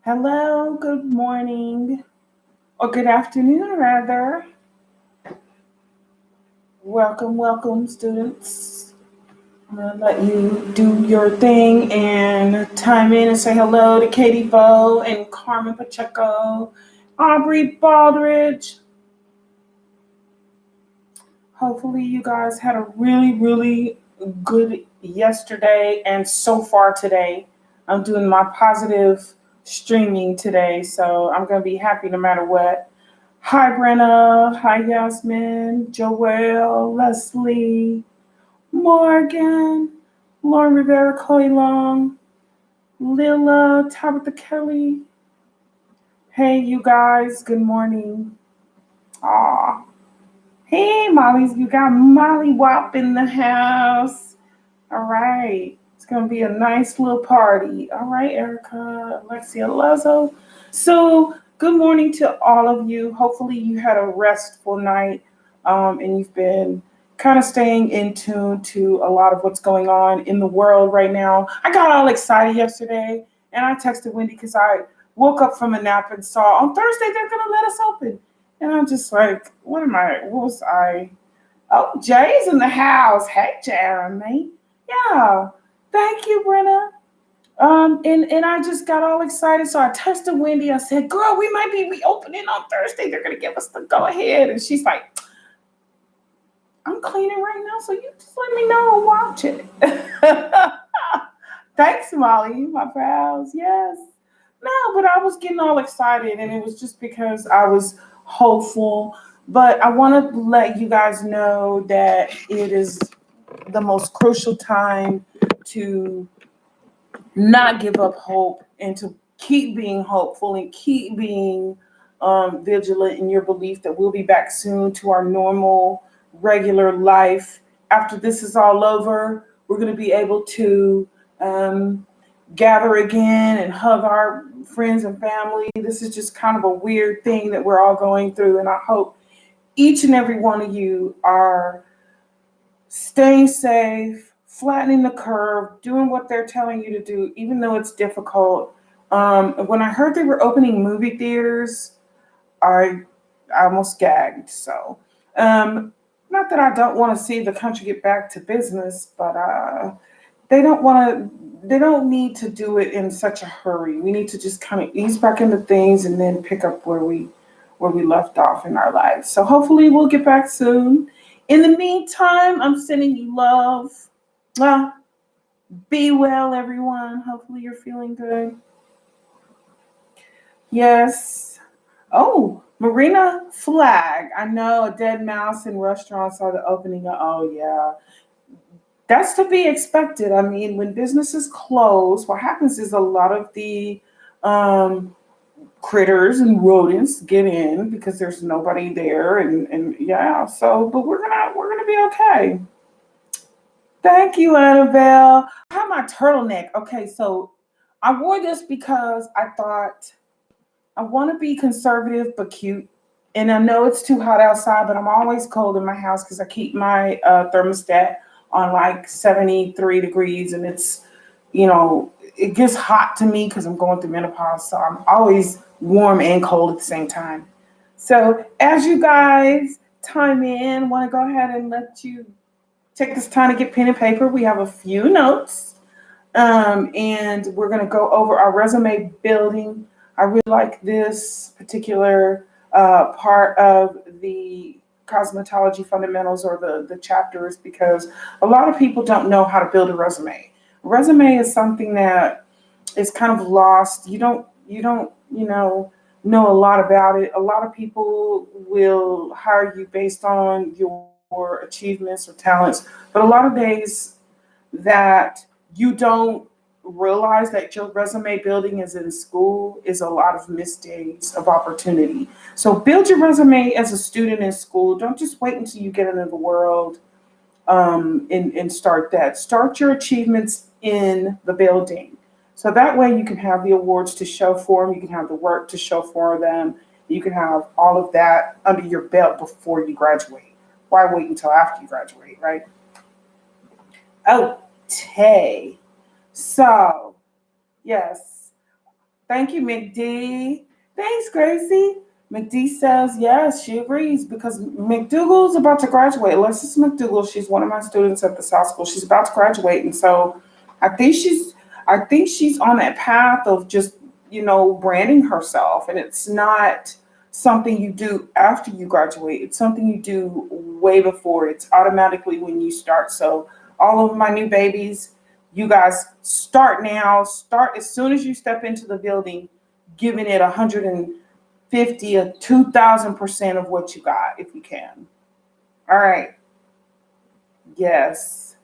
Hello, good morning, or good afternoon, rather. Welcome, welcome, students. I'm going to let you do your thing and chime in and say hello to Katie Bowe and Carmen Pacheco, Aubrey Baldridge. Hopefully, you guys had a really, really good yesterday and so far today. I'm doing my positive streaming today, so I'm going to be happy no matter what. Hi, Brenna. Hi, Yasmin, Joelle, Leslie, Morgan, Lauren Rivera, Chloe Long, Lila, Tabitha Kelly. Hey, you guys. Good morning. Aw. Hey, Molly's. You got Molly Wop in the house. All right. It's going to be a nice little party. All right, Erica, Alexia Lazo. So, good morning to all of you. Hopefully, you had a restful night and you've been kind of staying in tune to a lot of what's going on in the world right now. I got all excited yesterday and I texted Wendy because I woke up from a nap and saw on Thursday they're going to let us open. And I'm just like, what was I? Oh, Jay's in the house. Hey, Jeremy. Yeah. Thank you, Brenna. And I just got all excited. So I texted Wendy. I said, girl, we might be reopening on Thursday. They're gonna give us the go ahead. And she's like, I'm cleaning right now, so you just let me know and watch it. Thanks, Molly, my pals. Yes. No, but I was getting all excited, and it was just because I was hopeful. But I want to let you guys know that it is the most crucial time to not give up hope and to keep being hopeful and keep being vigilant in your belief that we'll be back soon to our normal, regular life. After this is all over, we're going to be able to gather again and hug our friends and family. This is just kind of a weird thing that we're all going through, and I hope each and every one of you are staying safe, flattening the curve, doing what they're telling you to do, even though it's difficult. When I heard they were opening movie theaters, I, I almost gagged. So, not that I don't want to see the country get back to business, but they don't want to. They don't need to do it in such a hurry. We need to just kind of ease back into things and then pick up where we left off in our lives. So hopefully we'll get back soon. In the meantime, I'm sending you love. Well, be well, everyone. Hopefully you're feeling good. Yes. Oh, Marina Flag. I know a dead mouse in restaurants are the opening. Oh, yeah. That's to be expected. I mean, when businesses close, what happens is a lot of the um, critters and rodents get in because there's nobody there, and yeah. So, but we're gonna be okay. Thank you, Annabelle. I have my turtleneck. Okay, so I wore this because I thought I want to be conservative but cute. And I know it's too hot outside, but I'm always cold in my house because I keep my thermostat on like 73 degrees. And it gets hot to me because I'm going through menopause. So I'm always warm and cold at the same time. So as you guys time in, want to go ahead and let you take this time to get pen and paper. We have a few notes, and we're going to go over our resume building. I really like this particular part of the cosmetology fundamentals or the chapters because a lot of people don't know how to build a resume. A resume is something that is kind of lost. You don't know a lot about it. A lot of people will hire you based on your achievements or talents, but a lot of days that you don't realize that your resume building is in school is a lot of missed days of opportunity. So build your resume as a student in school. Don't just wait until you get into the world and start that. Start your achievements in the building. So that way you can have the awards to show for them, you can have the work to show for them, you can have all of that under your belt before you graduate. Why wait until after you graduate, right? Okay. So, yes. Thank you, McD. Thanks, Gracie. McD says yes, she agrees because McDougal's about to graduate. Alexis McDougal, she's one of my students at the South School. She's about to graduate, and so I think she's, I think she's on that path of just branding herself, and it's not something you do after you graduate. It's something you do way before. It's automatically when you start. So all of my new babies, you guys start now. Start as soon as you step into the building, giving it 150 or 2,000% of what you got if you can. All right. Yes.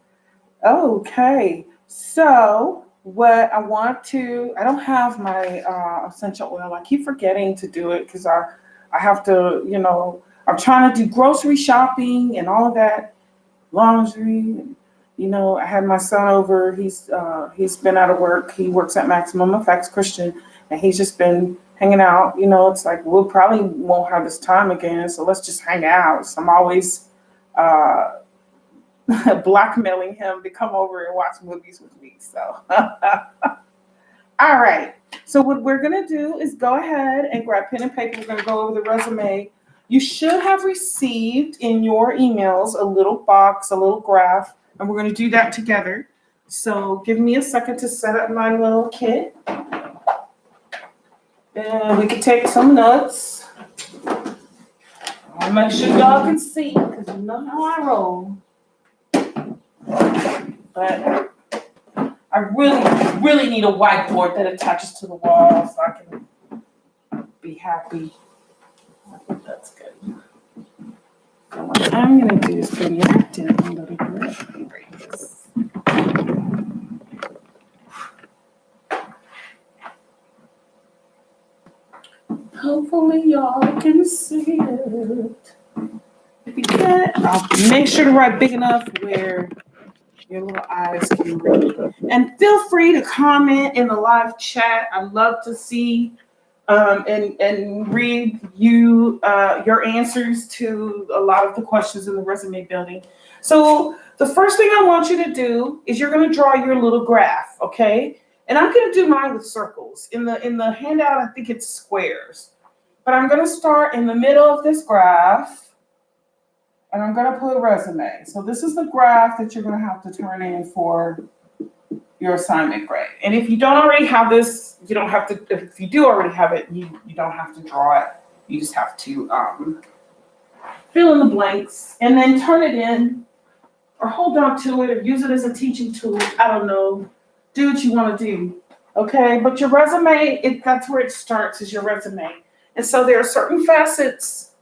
Okay. So what I don't have my essential oil. I keep forgetting to do it because I have to, I'm trying to do grocery shopping and all of that, laundry. I had my son over. He's been out of work. He works at Maximum Effects Christian, and he's just been hanging out. It's like we'll probably won't have this time again, so let's just hang out. So I'm always uh, blackmailing him to come over and watch movies with me. So, all right. So what we're gonna do is go ahead and grab pen and paper. We're gonna go over the resume. You should have received in your emails a little box, a little graph, and we're gonna do that together. So give me a second to set up my little kit. And we can take some notes. I'll make sure y'all can see because you know how I roll. But I really, really need a whiteboard that attaches to the wall so I can be happy. I think that's good. So what I'm going to do is bring that down a little bit and break this. Hopefully y'all can see it. If you can't, I'll make sure to write big enough where your little eyes can read. And feel free to comment in the live chat. I'd love to see and read your answers to a lot of the questions in the resume building. So the first thing I want you to do is you're going to draw your little graph, okay? And I'm going to do mine with circles. In the handout, I think it's squares. But I'm going to start in the middle of this graph, and I'm going to put a resume. So this is the graph that you're going to have to turn in for your assignment grade. And if you don't already have this, you don't have to, if you do already have it, you don't have to draw it. You just have to fill in the blanks and then turn it in or hold on to it or use it as a teaching tool. I don't know. Do what you want to do. Okay, but your resume, that's where it starts, is your resume. And so there are certain facets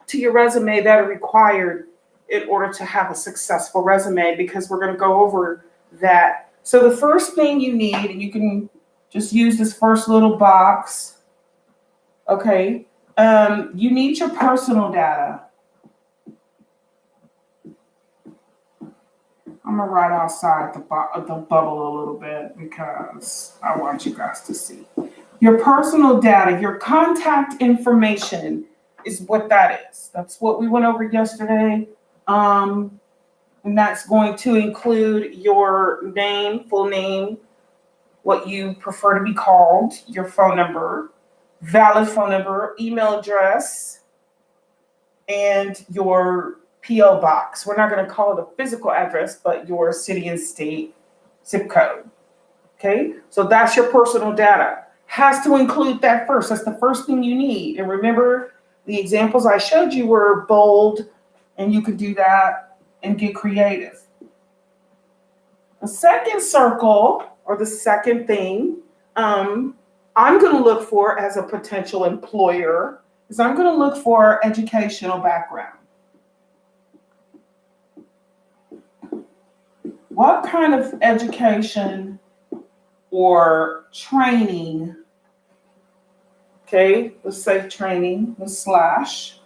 to your resume that are required in order to have a successful resume, because we're going to go over that. So the first thing you need, and you can just use this first little box, okay, you need your personal data. I'm gonna write outside the bubble a little bit because I want you guys to see. Your personal data, your contact information is what that is. That's what we went over yesterday. And that's going to include your name, full name, what you prefer to be called, your phone number, valid phone number, email address, and your P.O. box. We're not going to call it a physical address, but your city and state zip code. Okay, so that's your personal data. Has to include that first. That's the first thing you need. And remember, the examples I showed you were bold, and you could do that and get creative. The second circle, or the second thing, I'm going to look for as a potential employer is I'm going to look for educational background. What kind of education or training, okay, let's say training with slash.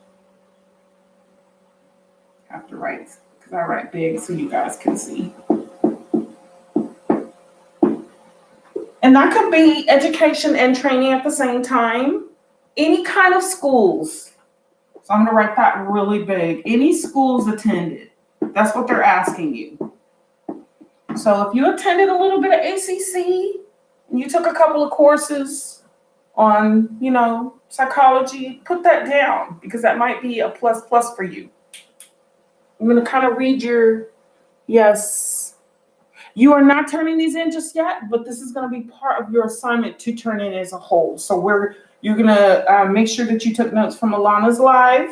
I have to write, because I write big so you guys can see. And that could be education and training at the same time. Any kind of schools. So I'm going to write that really big. Any schools attended. That's what they're asking you. So if you attended a little bit of ACC and you took a couple of courses, on, psychology, put that down because that might be a plus plus for you. I'm going to kind of read yes. You are not turning these in just yet, but this is going to be part of your assignment to turn in as a whole. So you're going to make sure that you took notes from Alana's live.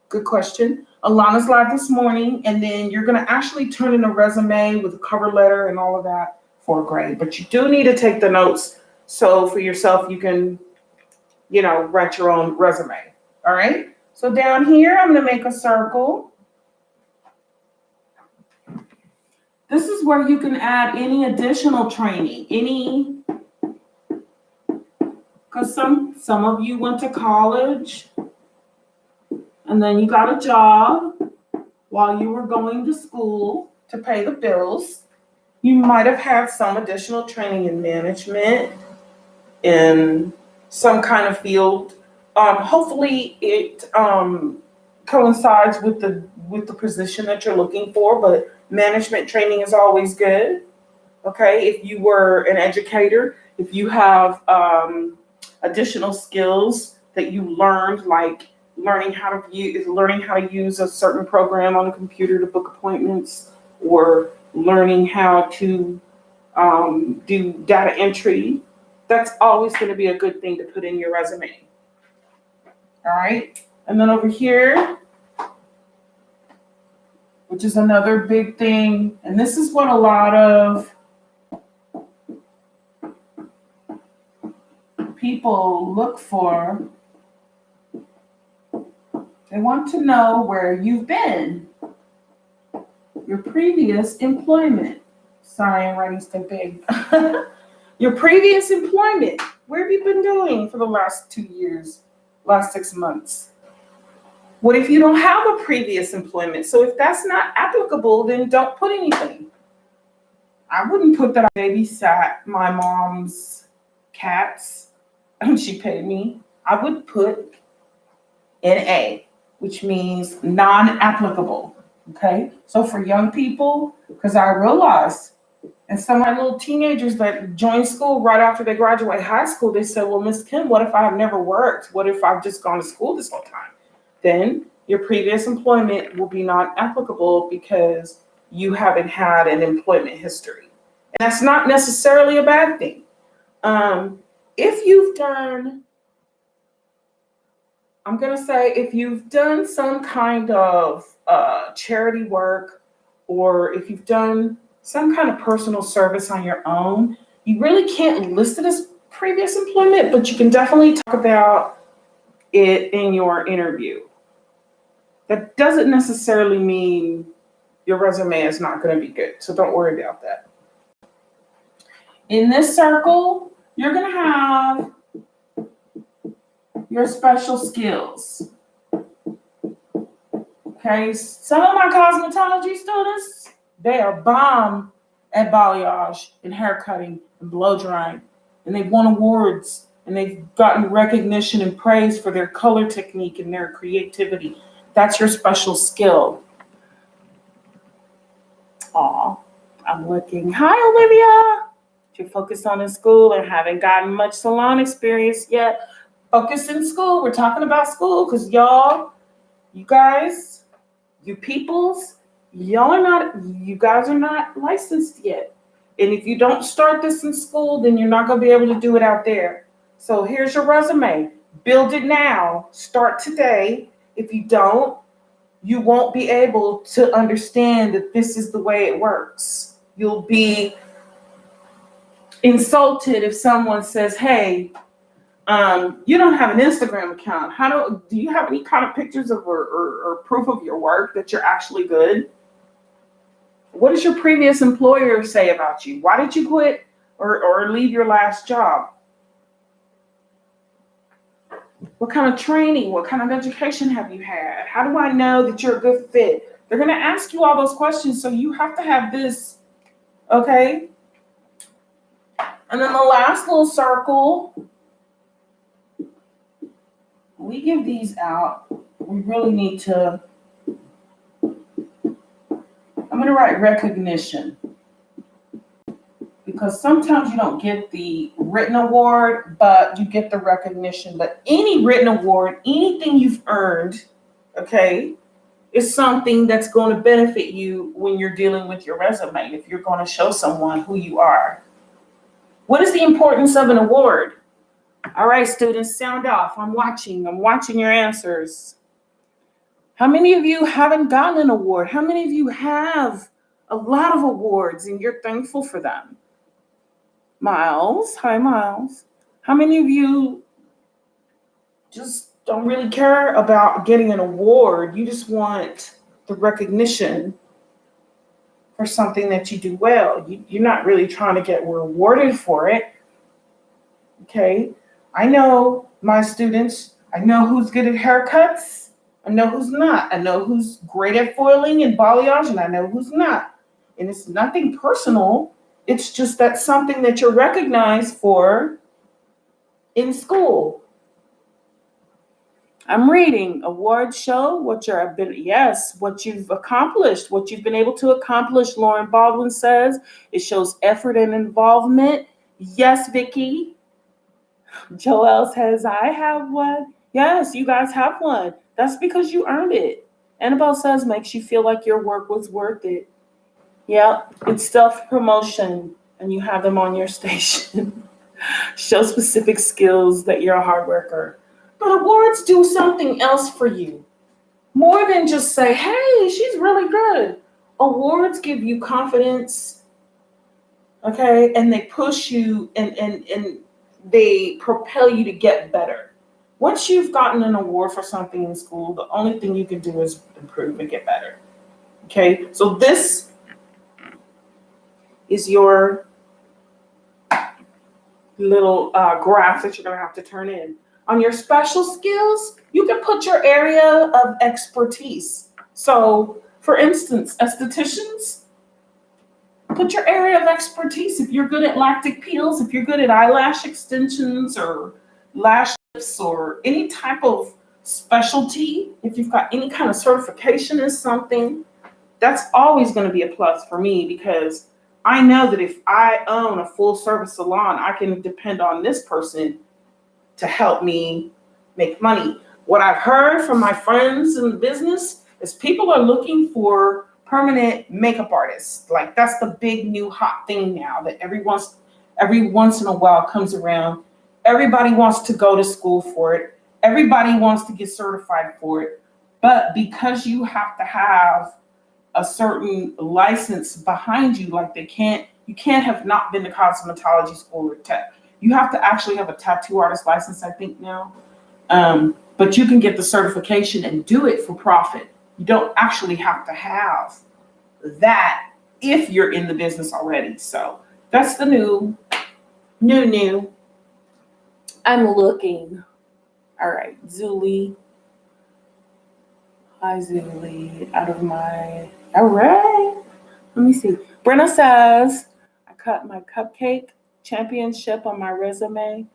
Good question. Alana's live this morning, and then you're going to actually turn in a resume with a cover letter and all of that for a grade. But you do need to take the notes so for yourself you can, write your own resume. All right. So down here, I'm going to make a circle. This is where you can add any additional training, because some of you went to college and then you got a job while you were going to school to pay the bills. You might have had some additional training in management, in some kind of field. Hopefully it coincides with the position that you're looking for, but management training is always good. Okay, if you were an educator, if you have additional skills that you learned, like learning how to use a certain program on a computer to book appointments, or learning how to do data entry, that's always going to be a good thing to put in your resume. All right, and then over here, which is another big thing, and this is what a lot of people look for. They want to know where you've been, your previous employment. Sorry, I'm writing so big. Your previous employment. Where have you been doing for the last 2 years, last 6 months? What if you don't have a previous employment? So if that's not applicable, then don't put anything. I wouldn't put that I babysat my mom's cats and she paid me. I would put NA, which means non-applicable. Okay? So for young people, because I realized, and some of my little teenagers that join school right after they graduate high school, they said, well, Miss Kim, what if I have never worked? What if I've just gone to school this whole time? Then your previous employment will be not applicable because you haven't had an employment history. And that's not necessarily a bad thing. If you've done some kind of charity work, or if you've done some kind of personal service on your own, you really can't list it as previous employment, but you can definitely talk about it in your interview. That doesn't necessarily mean your resume is not going to be good, so don't worry about that. In this circle, you're going to have your special skills. Okay, some of my cosmetology students, they are bomb at balayage and hair cutting and blow drying, and they've won awards and they've gotten recognition and praise for their color technique and their creativity. That's your special skill. Aw, I'm looking. Hi, Olivia. You're focused on in school and haven't gotten much salon experience yet. Focus in school. We're talking about school because you guys, you peoples, you guys are not licensed yet. And if you don't start this in school, then you're not going to be able to do it out there. So here's your resume. Build it now. Start today. If you don't, you won't be able to understand that this is the way it works. You'll be insulted if someone says, hey, you don't have an Instagram account. Do you have any kind of pictures of or proof of your work that you're actually good? What does your previous employer say about you? Why did you quit or leave your last job? What kind of training, what kind of education have you had? How do I know that you're a good fit? They're going to ask you all those questions, so you have to have this, okay? And then the last little circle, we give these out. We really need to, I'm going to write recognition, because sometimes you don't get the written award, but you get the recognition. But any written award, anything you've earned, okay, is something that's going to benefit you when you're dealing with your resume, if you're going to show someone who you are. What is the importance of an award? All right, students, sound off. I'm watching your answers. How many of you haven't gotten an award? How many of you have a lot of awards and you're thankful for them? Miles, hi Miles. How many of you just don't really care about getting an award? You just want the recognition for something that you do well. You're not really trying to get rewarded for it. Okay, I know my students. I know who's good at haircuts. I know who's not. I know who's great at foiling and balayage, and I know who's not. And it's nothing personal. It's just that something that you're recognized for in school. I'm reading. Awards show what what you've accomplished, what you've been able to accomplish. Lauren Baldwin says it shows effort and involvement. Yes, Vicky. Joelle says I have one. Yes, you guys have one. That's because you earned it. Annabelle says makes you feel like your work was worth it. Yeah, it's self-promotion and you have them on your station. Show specific skills that you're a hard worker. But awards do something else for you. More than just say, hey, she's really good. Awards give you confidence, okay? And they push you and they propel you to get better. Once you've gotten an award for something in school, the only thing you can do is improve and get better. Okay, so this is your little graph that you're going to have to turn in. On your special skills, you can put your area of expertise. So, for instance, estheticians, put your area of expertise. If you're good at lactic peels, if you're good at eyelash extensions or lash lifts or any type of specialty, if you've got any kind of certification in something, that's always going to be a plus for me because I know that if I own a full service salon, I can depend on this person to help me make money. What I've heard from my friends in the business is people are looking for permanent makeup artists. Like that's the big new hot thing now that every once in a while comes around. Everybody wants to go to school for it. Everybody wants to get certified for it. But because you have to have a certain license behind you, like you can't have not been to cosmetology school or tech. You have to actually have a tattoo artist license, I think now. But you can get the certification and do it for profit. You don't actually have to have that if you're in the business already. So that's the new. I'm looking. All right, Zuli. Hi, Zuli. All right. Let me see. Brenna says, I cut my cupcake championship on my resume.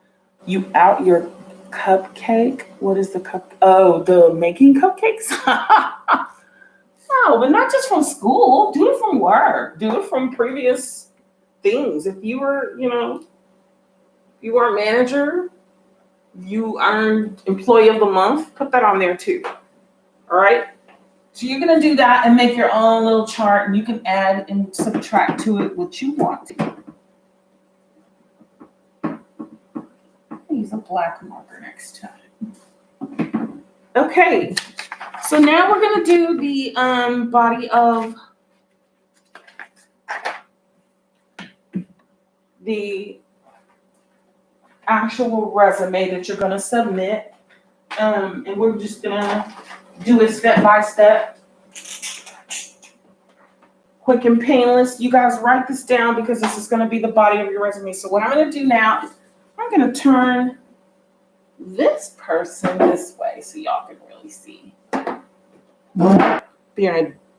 You out your cupcake? What is the cup? Oh, the making cupcakes? No, but not just from school. Do it from work. Do it from previous things. If you were, you were a manager, you earned employee of the month, put that on there too. All right. So you're going to do that and make your own little chart and you can add and subtract to it what you want to. Use a black marker next time. Okay. So now we're going to do the body of the actual resume that you're going to submit. And we're just going to do it step by step. Quick and painless. You guys write this down because this is going to be the body of your resume. So what I'm going to do now is I'm going to turn this person this way so y'all can really see.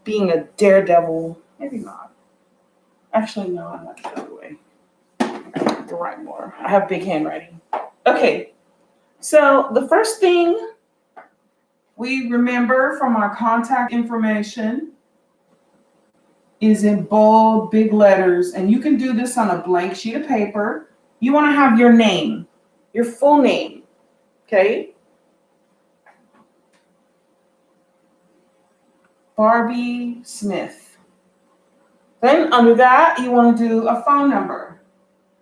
Being a daredevil, maybe not. Actually, no, I'm not the other way. I have to write more. I have big handwriting. Okay, so the first thing we remember from our contact information is in bold, big letters. And you can do this on a blank sheet of paper. you want to have your name, your full name, okay? Barbie Smith. Then under that, you want to do a phone number.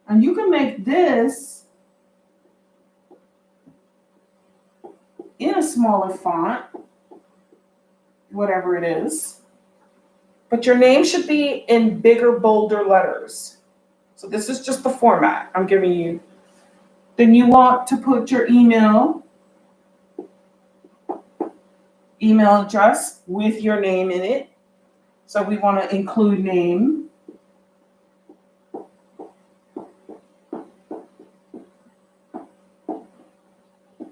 And you can make this in a smaller font, whatever it is. But your name should be in bigger, bolder letters. So this is just the format I'm giving you. Then you want to put your email address with your name in it. So we want to include name.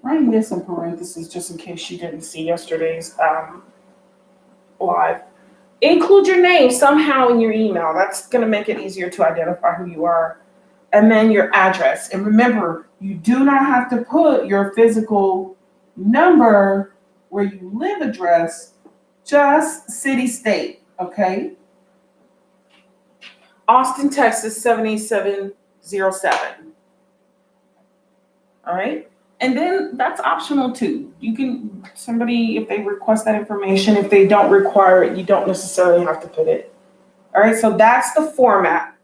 Writing this in parentheses just in case you didn't see yesterday's live. Include your name somehow in your email. That's going to make it easier to identify who you are. And then your address. And remember, you do not have to put your physical number where you live address, just city, state, okay? Austin, Texas, 78707. All right? And then that's optional too. You can, somebody, if they request that information, if they don't require it, you don't necessarily have to put it. All right, so that's the format.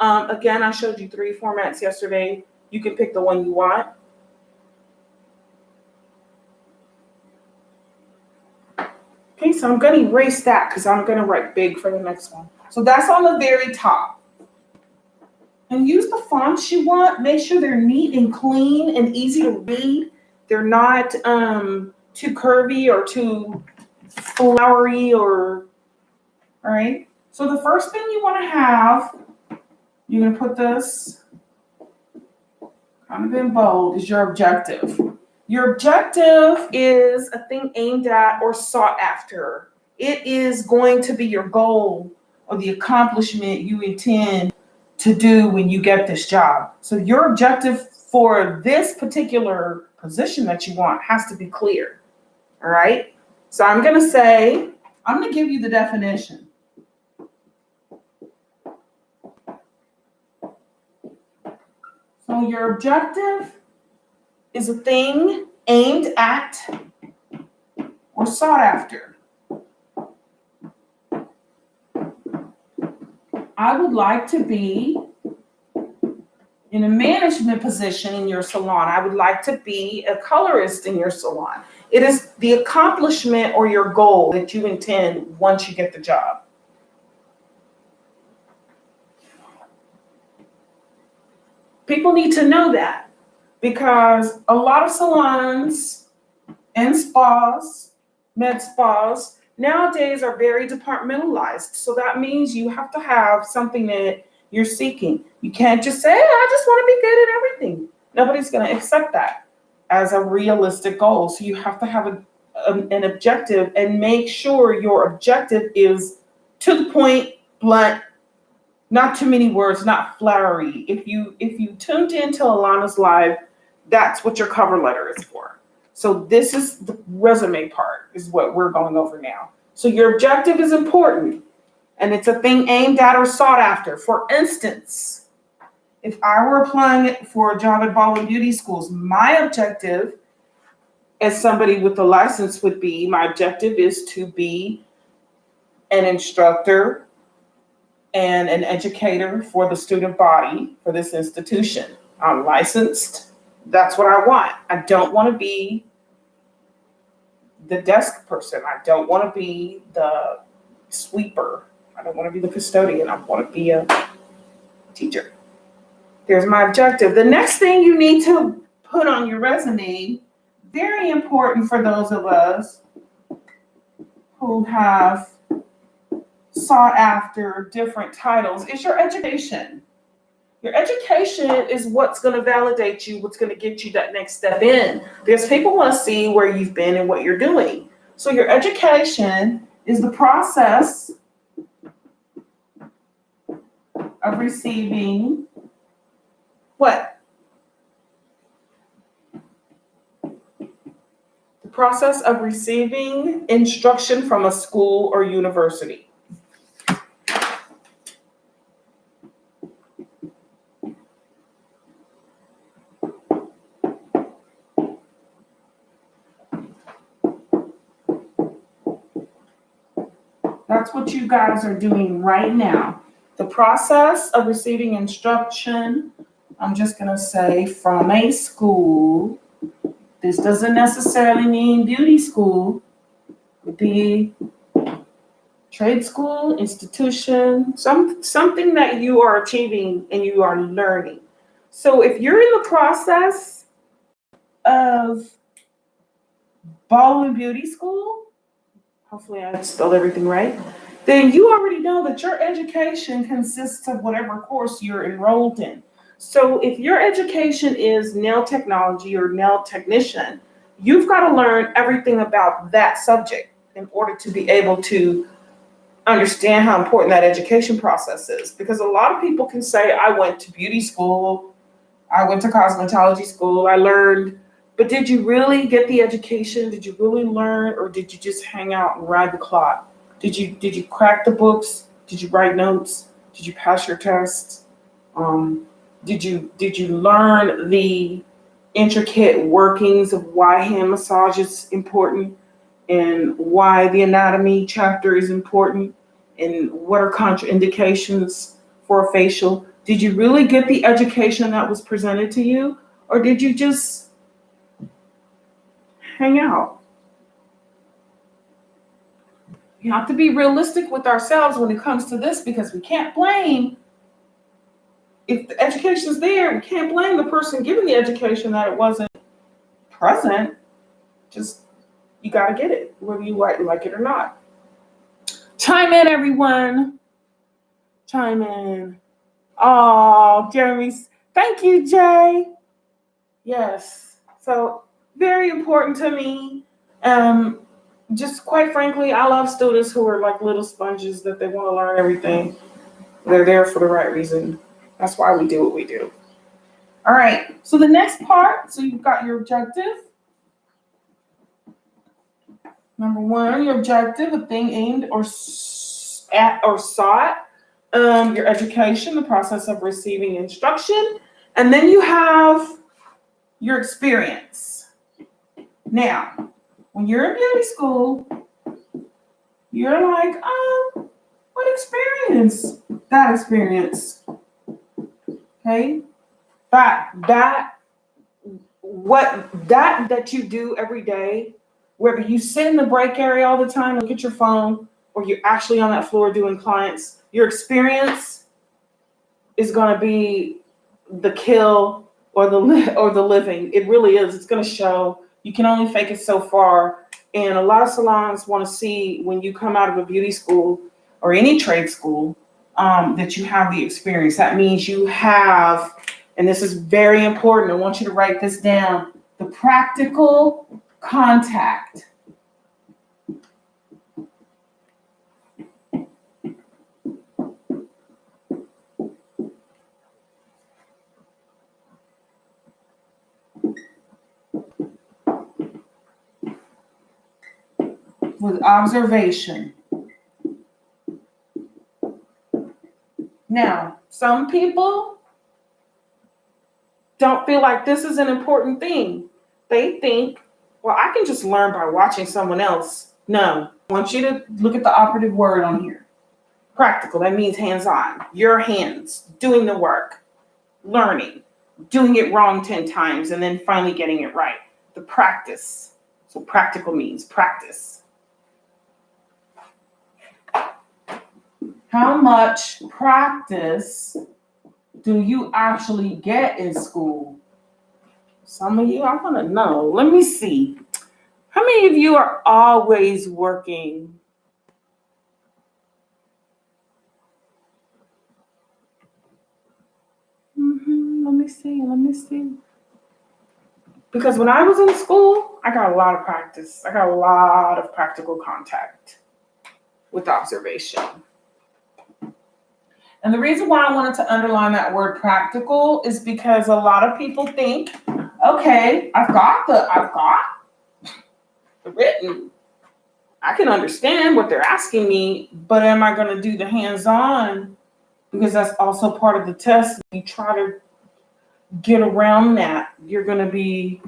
Again, I showed you 3 formats yesterday. You can pick the one you want. Okay, so I'm going to erase that because I'm going to write big for the next one. So that's on the very top. And use the fonts you want. Make sure they're neat and clean and easy to read. They're not too curvy or too flowery or, all right. So the first thing you want to have, you're going to put this kind of in bold, is your objective. Your objective is a thing aimed at or sought after. It is going to be your goal or the accomplishment you intend to do when you get this job. So your objective for this particular position that you want has to be clear. All right. So I'm going to say, I'm going to give you the definition. So your objective is a thing aimed at or sought after. I would like to be in a management position in your salon. I would like to be a colorist in your salon. It is the accomplishment or your goal that you intend once you get the job. People need to know that because a lot of salons and spas, med spas, nowadays are very departmentalized. So that means you have to have something that you're seeking. You can't just say, I just want to be good at everything. Nobody's going to accept that as a realistic goal. So you have to have an objective and make sure your objective is to the point, blunt, not too many words, not flowery. If you tuned into Alana's Live, that's what your cover letter is for. So this is the resume part, is what we're going over now. So your objective is important, and it's a thing aimed at or sought after. For instance, if I were applying it for a job at Baldwin Beauty Schools, my objective as somebody with a license would be, my objective is to be an instructor and an educator for the student body for this institution. I'm licensed. That's what I want. I don't want to be the desk person. I don't want to be the sweeper. I don't want to be the custodian. I want to be a teacher. There's my objective. The next thing you need to put on your resume, very important for those of us who have sought after different titles, is your education. Your education is what's going to validate you, what's going to get you that next step in. Because people want to see where you've been and what you're doing. So your education is the process of receiving what? The process of receiving instruction from a school or university. That's what you guys are doing right now. The process of receiving instruction, I'm just going to say from a school. This doesn't necessarily mean beauty school. It could be trade school, institution, something that you are achieving and you are learning. So if you're in the process of ball and beauty school, hopefully I spelled everything right, then you already know that your education consists of whatever course you're enrolled in. So if your education is nail technology or nail technician, you've got to learn everything about that subject in order to be able to understand how important that education process is. Because a lot of people can say, I went to beauty school, I went to cosmetology school, I learned, but did you really get the education? Did you really learn, or did you just hang out and ride the clock? Did you crack the books? Did you write notes? Did you pass your tests? Did you learn the intricate workings of why hand massage is important and why the anatomy chapter is important and what are contraindications for a facial? Did you really get the education that was presented to you, or did you just hang out? You have to be realistic with ourselves when it comes to this, because we can't blame, if the education's there, we can't blame the person giving the education that it wasn't present. Just, you got to get it, whether you like it or not. Chime in, everyone. Chime in. Oh, Jeremy's. Thank you, Jay. Yes. So very important to me. Just quite frankly, I love students who are like little sponges that they want to learn everything. They're there for the right reason. That's why we do what we do. All right. So the next part, so you've got your objective. Number one, your objective, a thing aimed or at or sought. Your education, the process of receiving instruction. And then you have your experience. Now, when you're in beauty school, you're like, what experience? That experience. Okay? That you do every day, whether you sit in the break area all the time, look at your phone, or you're actually on that floor doing clients, your experience is going to be the kill or the living. It really is. It's going to show. You can only fake it so far. And a lot of salons want to see when you come out of a beauty school or any trade school that you have the experience. That means you have, and this is very important, I want you to write this down, the practical contact. With observation. Now, some people don't feel like this is an important thing. They think, well, I can just learn by watching someone else. No, I want you to look at the operative word on here. Practical, that means hands-on. Your hands, doing the work, learning, doing it wrong 10 times, and then finally getting it right. The practice. So practical means practice. How much practice do you actually get in school? Some of you, I want to know. Let me see. How many of you are always working? Let me see. Because when I was in school, I got a lot of practice. I got a lot of practical contact with observation. And the reason why I wanted to underline that word practical is because a lot of people think, okay, I've got the written. I can understand what they're asking me, but am I going to do the hands-on? Because that's also part of the test. You try to get around that, you're going to be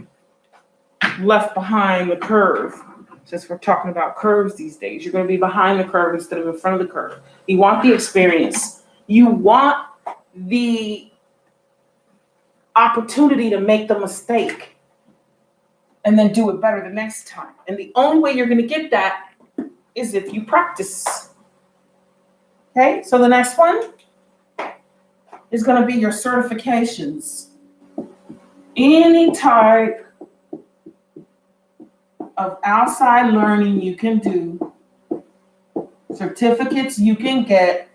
left behind the curve. since we're talking about curves these days. You're going to be behind the curve instead of in front of the curve. You want the experience. You want the opportunity to make the mistake and then do it better the next time. And the only way you're going to get that is if you practice. Okay, so the next one is going to be your certifications. Any type of outside learning you can do, certificates you can get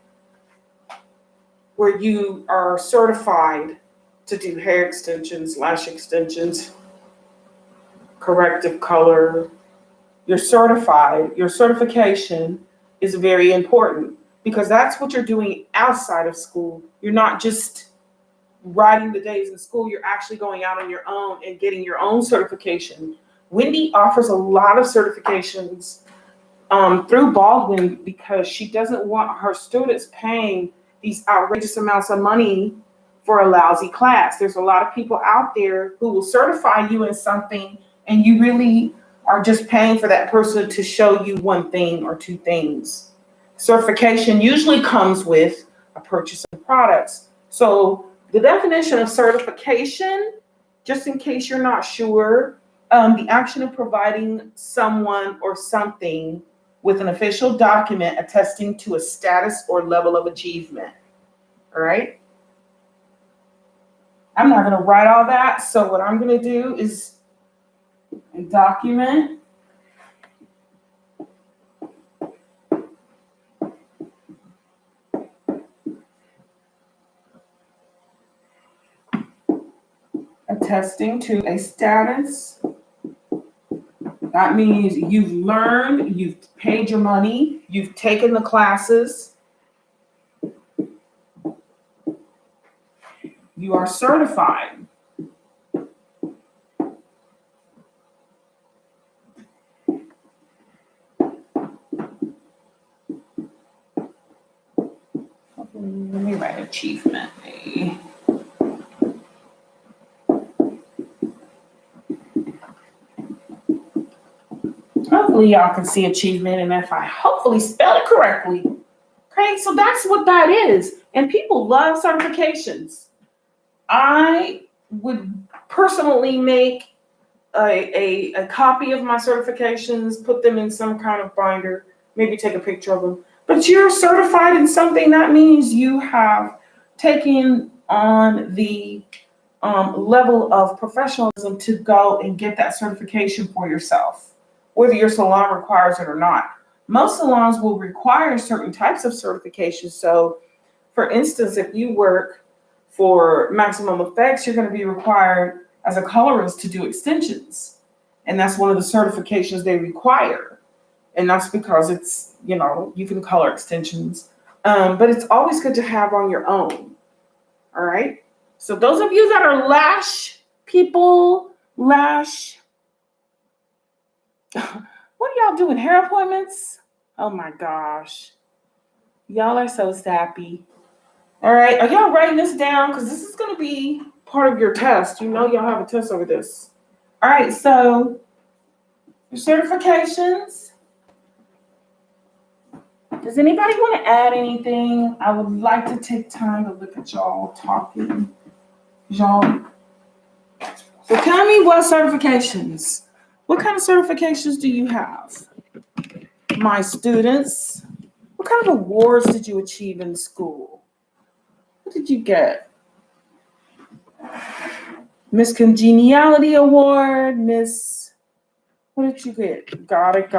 where you are certified to do hair extensions, lash extensions, corrective color. You're certified. Your certification is very important because that's what you're doing outside of school. You're not just writing the days in school. You're actually going out on your own and getting your own certification. Wendy offers a lot of certifications through Baldwin because she doesn't want her students paying these outrageous amounts of money for a lousy class. There's a lot of people out there who will certify you in something and you really are just paying for that person to show you one thing or two things. Certification usually comes with a purchase of products. So the definition of certification, just in case you're not sure, the action of providing someone or something with an official document attesting to a status or level of achievement. All right. I'm not going to write all that. So what I'm going to do is a document. Attesting to a status. That means you've learned, you've paid your money, you've taken the classes, you are certified. Let me write achievement. Hopefully y'all can see achievement and if I hopefully spell it correctly. Okay, so that's what that is. And people love certifications. I would personally make a copy of my certifications, put them in some kind of binder, maybe take a picture of them. But you're certified in something, that means you have taken on the level of professionalism to go and get that certification for yourself, whether your salon requires it or not. Most salons will require certain types of certifications. So, for instance, if you work for Maximum Effects, you're going to be required as a colorist to do extensions. And that's one of the certifications they require. And that's because it's, you can color extensions. But it's always good to have on your own. All right. So those of you that are lash people, what are y'all doing? Hair appointments? Oh my gosh. Y'all are so sappy. All right. Are y'all writing this down? Because this is going to be part of your test. Y'all have a test over this. All right. So your certifications. Does anybody want to add anything? I would like to take time to look at y'all talking. Y'all. So tell me what certifications. What kind of certifications do you have? My students, what kind of awards did you achieve in school? What did you get? Miss Congeniality Award, what did you get? Got it.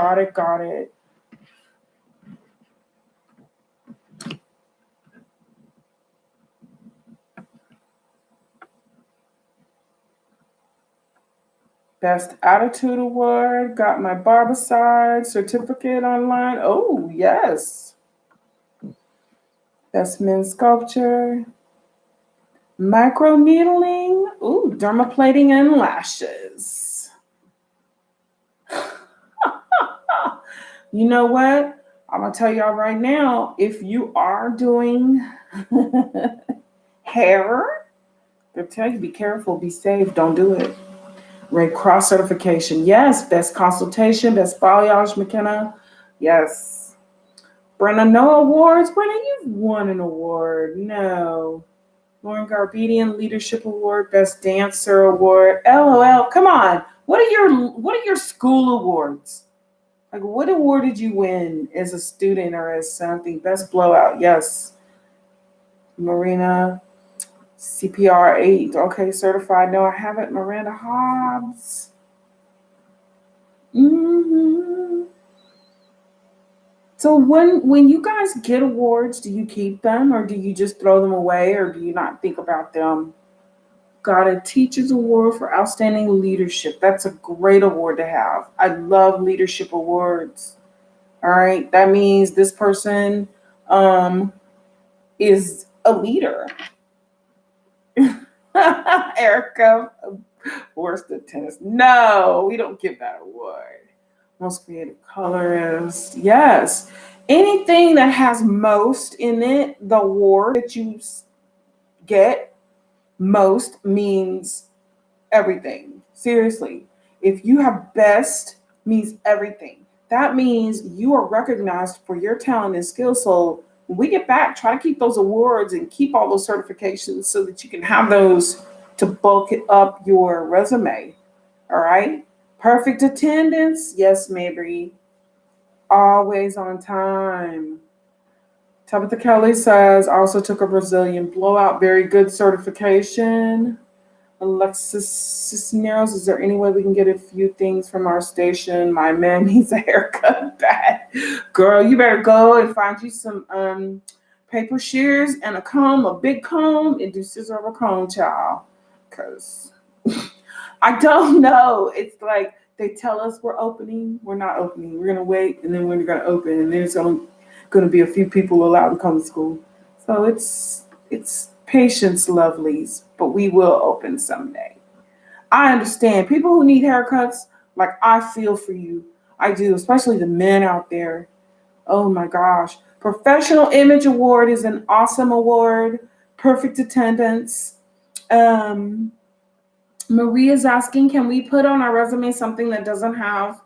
Best Attitude Award, got my Barbicide certificate online. Oh, yes. Best Men's Sculpture. Micro needling. Ooh, dermaplating and lashes. You know what? I'm going to tell y'all right now, if you are doing hair, they'll tell you be careful, be safe, don't do it. Red Cross certification. Yes. Best consultation, best balayage, McKenna. Yes. Brenna, no awards. Brenna, you've won an award. No. Lauren Garbedian Leadership Award, Best Dancer Award. LOL. Come on. What are your school awards? Like, what award did you win as a student or as something? Best blowout. Yes. Marina, CPR 8. Okay, certified. No, I haven't. Miranda Hobbs. hmm So when you guys get awards, do you keep them or do you just throw them away or do you not think about them? Got a Teachers Award for Outstanding Leadership. That's a great award to have. I love leadership awards. All right, that means this person um, is a leader. Erica, worst at tennis. No, we don't give that award. Most creative colorist. Yes. Anything that has most in it, the award that you get most means everything. Seriously. If you have best means everything. That means you are recognized for your talent and skill. So when we get back, try to keep those awards and keep all those certifications so that you can have those to bulk it up your resume. All right. Perfect attendance. Yes, Mabry. Always on time. Tabitha Kelly says, also took a Brazilian blowout. Very good certification. Alexis Cisneros, is there any way we can get a few things from our station? My man needs a haircut bad. Girl, you better go and find you some paper shears and a comb, a big comb, and do scissor over comb, child. Because I don't know. It's like they tell us we're opening, we're not opening. We're gonna wait, and then we're gonna open, and then it's gonna be a few people allowed to come to school. So it's patience, lovelies, but we will open someday. I understand people who need haircuts. Like I feel for you. I do, especially the men out there. Oh my gosh. Professional Image Award is an awesome award. Perfect attendance. Um, Maria's asking, can we put on our resume something that doesn't have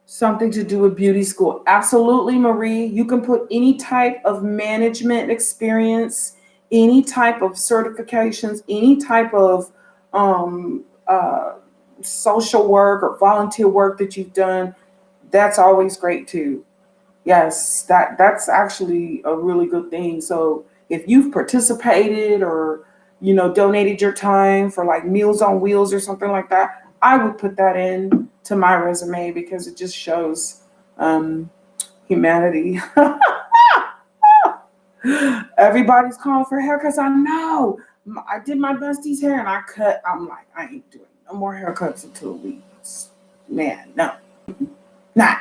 something to do with beauty school? Absolutely, Marie. You can put any type of management experience, any type of certifications, any type of um, uh, social work or volunteer work that you've done. That's always great too. Yes, that's actually a really good thing. So if you've participated or donated your time for like Meals on Wheels or something like that, I would put that in to my resume because it just shows humanity. Everybody's calling for haircuts. I know. I did my bestie's hair and I cut. I'm like, I ain't doing no more haircuts until weeks. Man, no, not.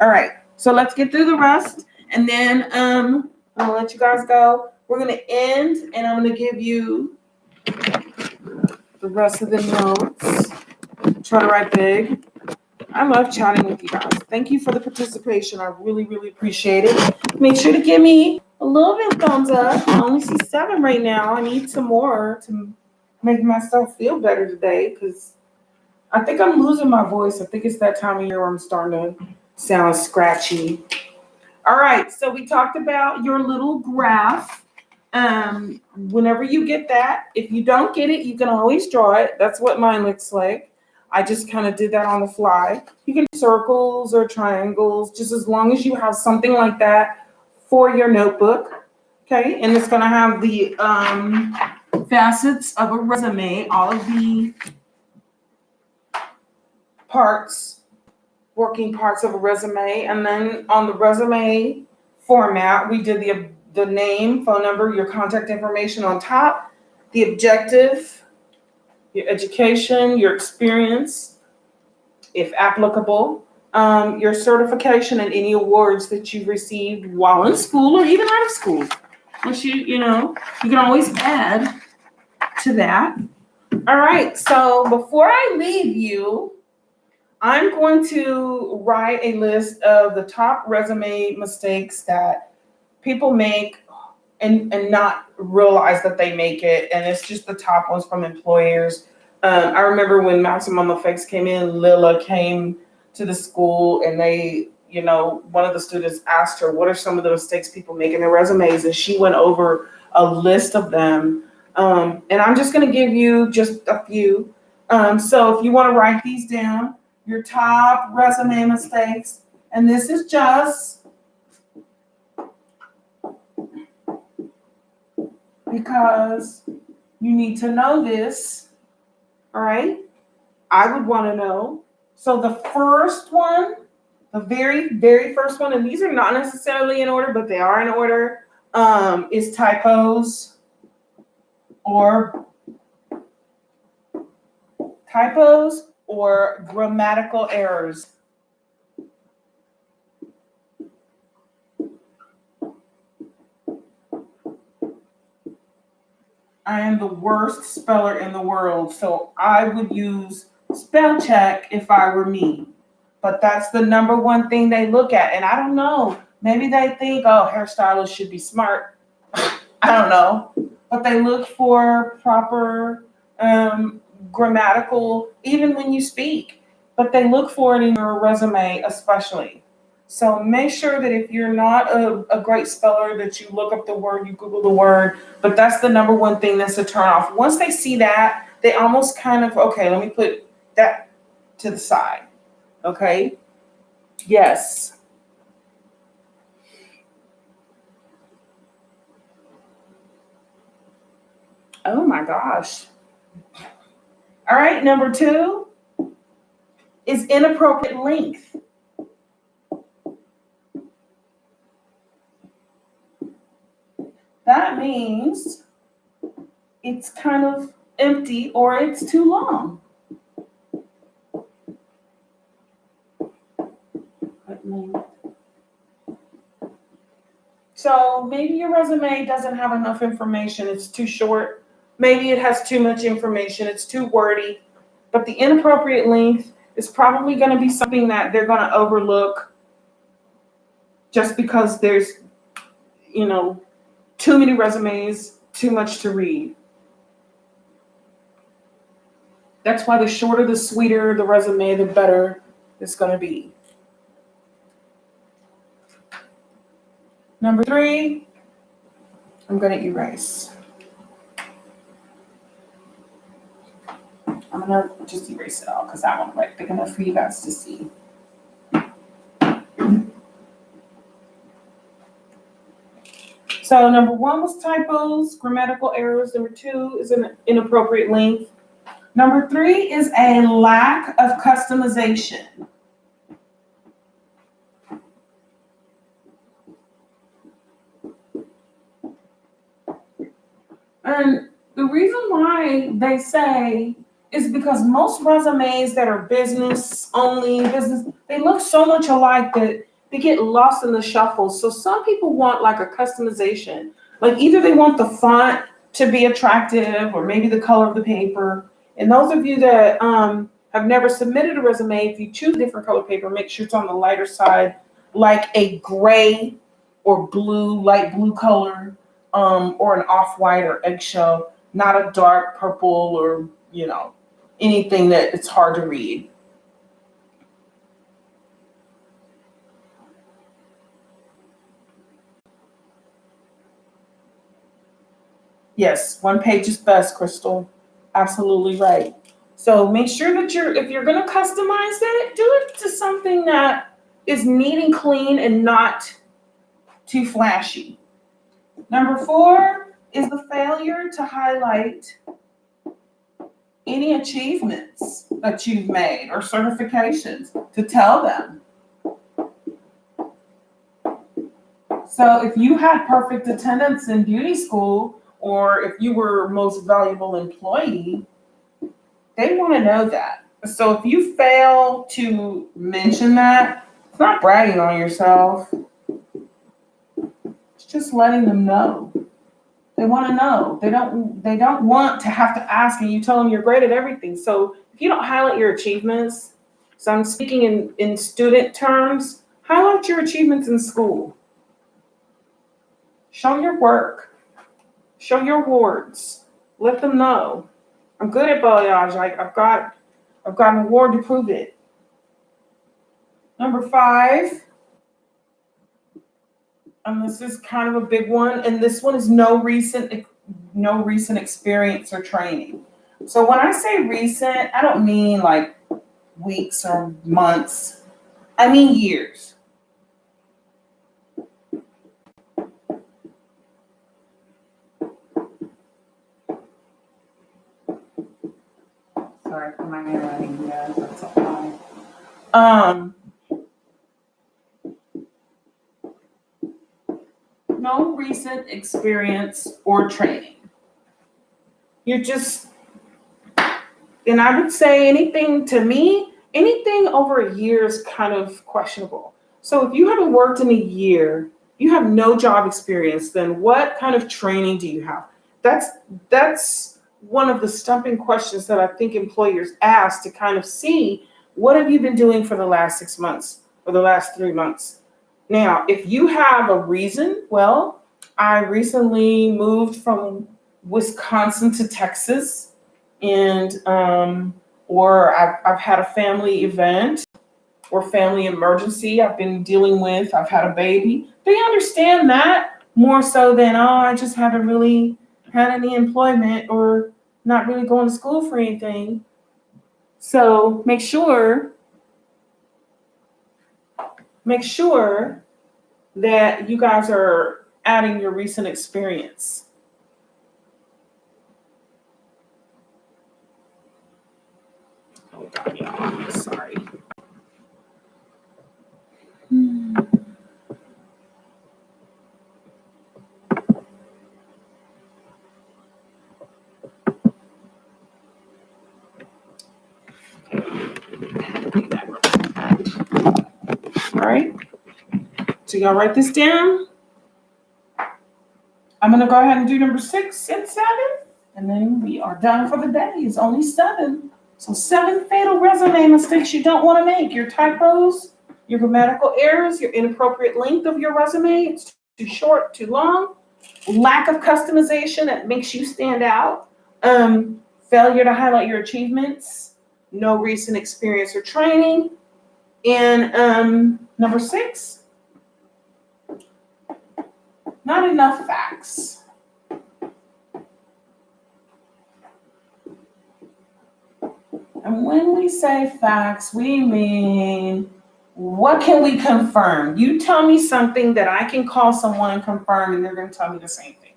All right. So let's get through the rest, and then I'll let you guys go. We're gonna end, and I'm gonna give you the rest of the notes. Try to write big. I love chatting with you guys. Thank you for the participation. I really, really appreciate it. Make sure to give me a little bit of thumbs up. I only see 7 right now. I need some more to make myself feel better today because I think I'm losing my voice. I think it's that time of year where I'm starting to sound scratchy. All right, so we talked about your little graph. Whenever you get that, if you don't get it, you can always draw it. That's what mine looks like. I just kind of did that on the fly. You can do circles or triangles, just as long as you have something like that for your notebook. Okay, and it's gonna have the facets of a resume, all of the parts, working parts of a resume, and then on the resume format, we did the name, phone number, your contact information on top, the objective, your education, your experience, if applicable, your certification and any awards that you've received while in school or even out of school. Once you can always add to that. All right, so before I leave you, I'm going to write a list of the top resume mistakes that people make and not realize that they make it. And it's just the top ones from employers. I remember when Maximum Effects came in, Lila came to the school and one of the students asked her, what are some of the mistakes people make in their resumes? And she went over a list of them. And I'm just going to give you just a few. So if you want to write these down, your top resume mistakes, and this is just because you need to know this, all right? I would want to know. So the first one, the very, very first one, and these are not necessarily in order, but they are in order, is typos or grammatical errors. I am the worst speller in the world, so I would use spell check if I were me. But that's the number one thing they look at. And I don't know, maybe they think, oh, hairstylists should be smart. I don't know. But they look for proper grammatical, even when you speak. But they look for it in your resume, especially. So make sure that if you're not a great speller, that you look up the word, you Google the word. But that's the number one thing that's a turn off. Once they see that, they almost kind of, okay, let me put that to the side. Okay? Yes. Oh my gosh. All right, number 2 is inappropriate length. That means it's kind of empty or it's too long. So maybe your resume doesn't have enough information, it's too short. Maybe it has too much information, it's too wordy. But the inappropriate length is probably going to be something that they're going to overlook just because there's, too many resumes, too much to read. That's why the shorter, the sweeter the resume, the better it's going to be. Number 3, I'm going to erase. I'm going to just erase it all because I won't write big enough for you guys to see. So number 1 was typos, grammatical errors. Number 2 is an inappropriate length. Number 3 is a lack of customization. And the reason why they say is because most resumes that are business only, they look so much alike that they get lost in the shuffle. So some people want like a customization. Like either they want the font to be attractive or maybe the color of the paper. And those of you that have never submitted a resume, if you choose a different color paper, make sure it's on the lighter side, like a gray or blue, light blue color, or an off-white or eggshell, not a dark purple or, anything that it's hard to read. Yes, 1 page is best, Crystal. Absolutely right. So make sure that if you're going to customize it, do it to something that is neat and clean and not too flashy. Number 4 is the failure to highlight any achievements that you've made or certifications to tell them. So if you had perfect attendance in beauty school, or if you were most valuable employee, they want to know that. So if you fail to mention that, it's not bragging on yourself. It's just letting them know. They want to know. They don't want to have to ask and you tell them you're great at everything. So if you don't highlight your achievements, so I'm speaking in student terms, highlight your achievements in school. Show your work. Show your awards. Let them know. I'm good at balayage. I've got an award to prove it. Number 5, and this is kind of a big one, and this one is no recent experience or training. So when I say recent, I don't mean like weeks or months. I mean years. Sorry for my handwriting, yeah, that's okay. No recent experience or training. You're just, and I would say anything to me, anything over a year is kind of questionable. So if you haven't worked in a year, you have no job experience, then what kind of training do you have? That's one of the stumping questions that I think employers ask to kind of see what have you been doing for the last 6 months or the last 3 months. Now, if you have a reason, well, I recently moved from Wisconsin to Texas, and or I've had a family event or family emergency I've been dealing with. I've had a baby. They understand that more so than, oh, I just haven't really had any employment or not really going to school for anything. So make sure that you guys are adding your recent experience. Oh God, yeah, I'm sorry. All right. So y'all write this down. I'm gonna go ahead and do number 6 and 7, and then we are done for the day. It's only 7. So 7 fatal resume mistakes you don't want to make. Your typos, your grammatical errors, your inappropriate length of your resume. It's too short, too long. Lack of customization that makes you stand out. Failure to highlight your achievements. No recent experience or training. And number 6, not enough facts. And when we say facts, we mean, what can we confirm? You tell me something that I can call someone and confirm, and they're going to tell me the same thing.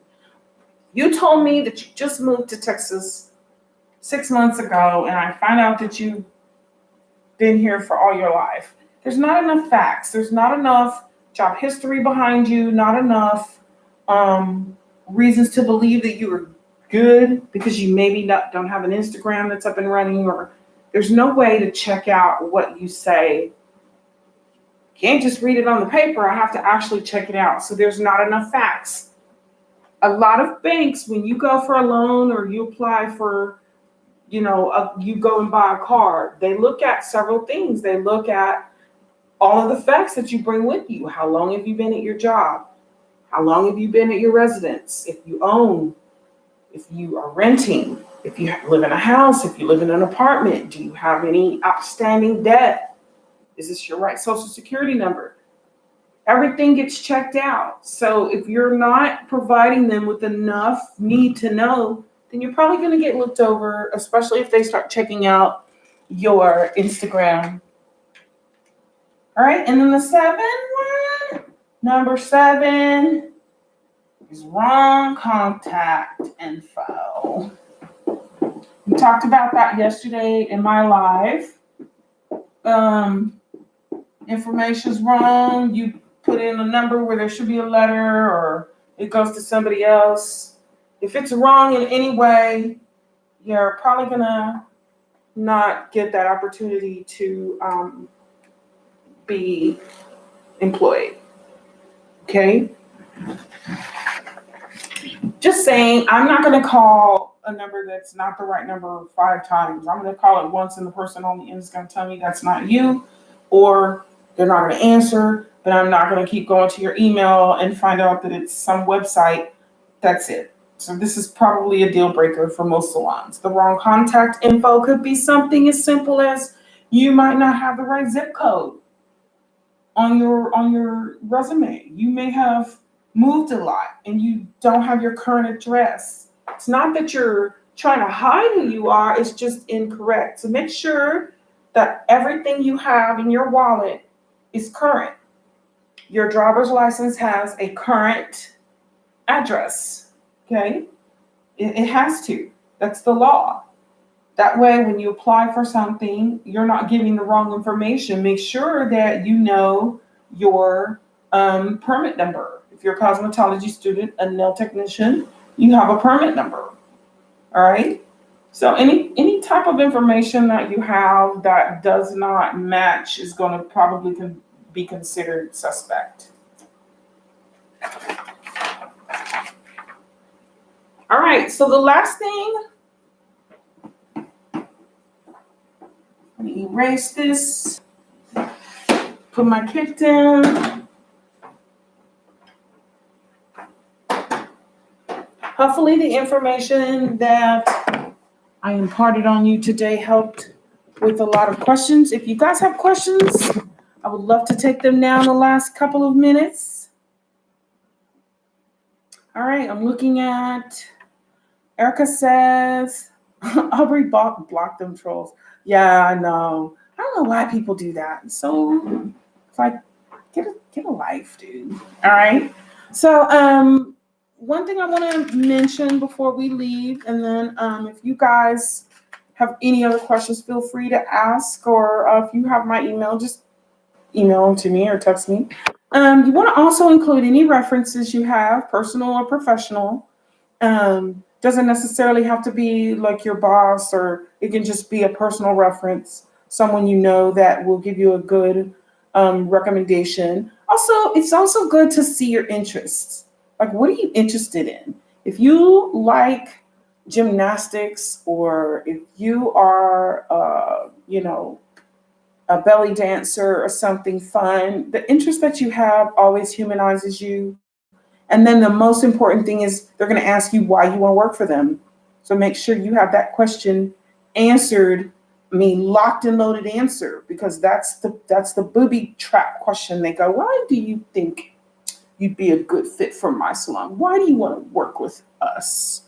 You told me that you just moved to Texas 6 months ago, and I find out that you've been here for all your life. There's not enough facts. There's not enough job history behind you, not enough reasons to believe that you are good because you maybe don't have an Instagram that's up and running, or there's no way to check out what you say. Can't just read it on the paper. I have to actually check it out. So there's not enough facts. A lot of banks, when you go for a loan or you apply for, you go and buy a car, they look at several things. They look at all of the facts that you bring with you. How long have you been at your job? How long have you been at your residence? If you own, if you are renting, if you live in a house, if you live in an apartment, do you have any outstanding debt? Is this your right social security number? Everything gets checked out. So if you're not providing them with enough need to know, then you're probably going to get looked over, especially if they start checking out your Instagram. All right, and then the 7 one, number 7 is wrong contact info. We talked about that yesterday in my live. Information's wrong. You put in a number where there should be a letter, or it goes to somebody else. If it's wrong in any way, you're probably gonna not get that opportunity to be employed. Okay? Just saying, I'm not gonna call a number that's not the right number 5 times. I'm gonna call it once, and the person on the end is gonna tell me that's not you, or they're not gonna answer, but I'm not gonna keep going to your email and find out that it's some website. That's it. So this is probably a deal breaker for most salons. The wrong contact info could be something as simple as you might not have the right zip code on your resume. You may have moved a lot and you don't have your current address. It's not that you're trying to hide who you are, it's just incorrect. So make sure that everything you have in your wallet is current. Your driver's license has a current address. Okay? It has to. That's the law. That way, when you apply for something, you're not giving the wrong information. Make sure that you know your permit number. If you're a cosmetology student, a nail technician, you have a permit number. All right. So any type of information that you have that does not match is going to probably be considered suspect. All right. So the last thing. Let me erase this, put my kit down. Hopefully the information that I imparted on you today helped with a lot of questions. If you guys have questions, I would love to take them now in the last couple of minutes. All right, I'm looking at, Erica says, Aubrey blocked them trolls. Yeah, I know. I don't know why people do that. So it's like, get a life, dude. All right. So one thing I want to mention before we leave, and then if you guys have any other questions, feel free to ask, or if you have my email, just email them to me or text me. You want to also include any references you have, personal or professional. Doesn't necessarily have to be like your boss, or it can just be a personal reference, someone you know that will give you a good recommendation. Also, it's also good to see your interests. Like, what are you interested in? If you like gymnastics, or if you are, a belly dancer or something fun, the interest that you have always humanizes you. And then the most important thing is they're going to ask you why you want to work for them. So make sure you have that question answered. I mean, locked and loaded answer, because that's the booby trap question. They go, why do you think you'd be a good fit for my salon? Why do you want to work with us?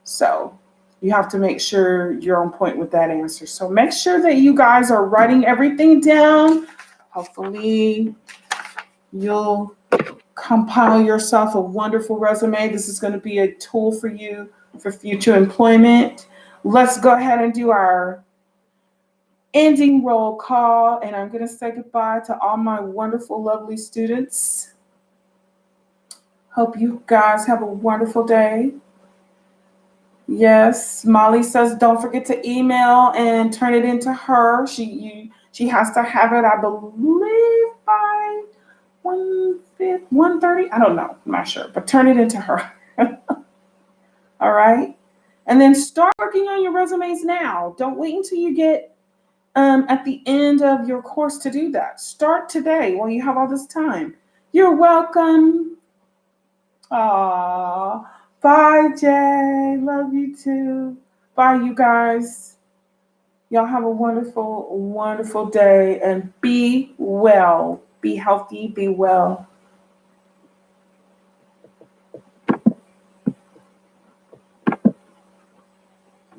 So you have to make sure you're on point with that answer. So make sure that you guys are writing everything down. Hopefully you'll compile yourself a wonderful resume. This is going to be a tool for you for future employment. Let's go ahead and do our ending roll call, and I'm going to say goodbye to all my wonderful, lovely students. Hope you guys have a wonderful day. Yes, Molly says don't forget to email and turn it into her. She has to have it, I believe, by 1:30. I don't know. I'm not sure, but turn it into her. All right. And then start working on your resumes now. Don't wait until you get at the end of your course to do that. Start today while you have all this time. You're welcome. Aw. Bye, Jay. Love you too. Bye, you guys. Y'all have a wonderful, wonderful day, and be well. Be healthy, be well.